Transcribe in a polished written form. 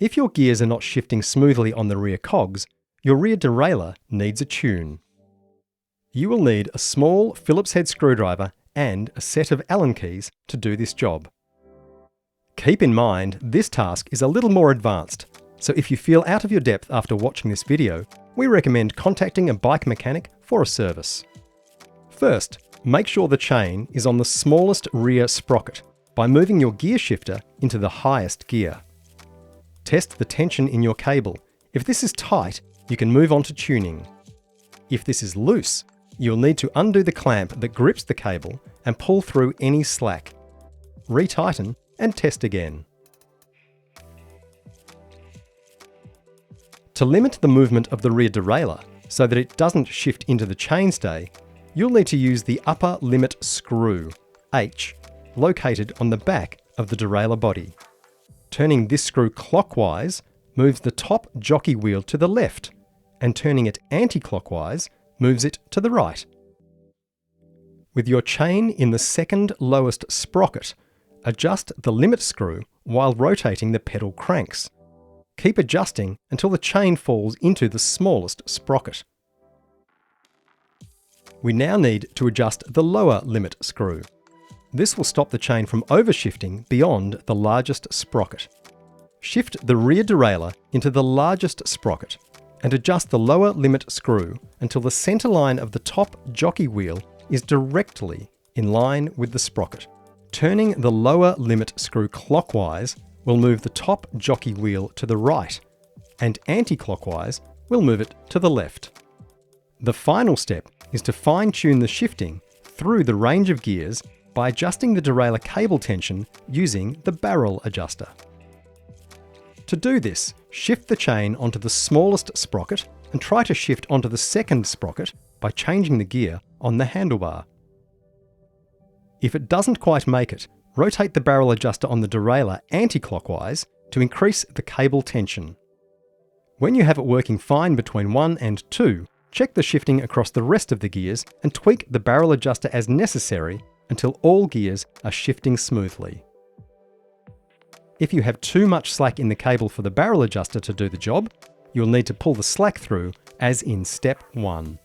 If your gears are not shifting smoothly on the rear cogs, your rear derailleur needs a tune. You will need a small Phillips head screwdriver and a set of Allen keys to do this job. Keep in mind, this task is a little more advanced, so if you feel out of your depth after watching this video, we recommend contacting a bike mechanic for a service. First, make sure the chain is on the smallest rear sprocket by moving your gear shifter into the highest gear. Test the tension in your cable. If this is tight, you can move on to tuning. If this is loose, you'll need to undo the clamp that grips the cable and pull through any slack. Retighten and test again. To limit the movement of the rear derailleur so that it doesn't shift into the chainstay, you'll need to use the upper limit screw, H, located on the back of the derailleur body. Turning this screw clockwise moves the top jockey wheel to the left, and turning it anti-clockwise moves it to the right. With your chain in the second lowest sprocket, adjust the limit screw while rotating the pedal cranks. Keep adjusting until the chain falls into the smallest sprocket. We now need to adjust the lower limit screw. This will stop the chain from overshifting beyond the largest sprocket. Shift the rear derailleur into the largest sprocket and adjust the lower limit screw until the centre line of the top jockey wheel is directly in line with the sprocket. Turning the lower limit screw clockwise will move the top jockey wheel to the right, and anti-clockwise will move it to the left. The final step is to fine-tune the shifting through the range of gears by adjusting the derailleur cable tension using the barrel adjuster. To do this, shift the chain onto the smallest sprocket and try to shift onto the second sprocket by changing the gear on the handlebar. If it doesn't quite make it, rotate the barrel adjuster on the derailleur anti-clockwise to increase the cable tension. When you have it working fine between 1 and 2, check the shifting across the rest of the gears and tweak the barrel adjuster as necessary until all gears are shifting smoothly. If you have too much slack in the cable for the barrel adjuster to do the job, you'll need to pull the slack through as in step 1.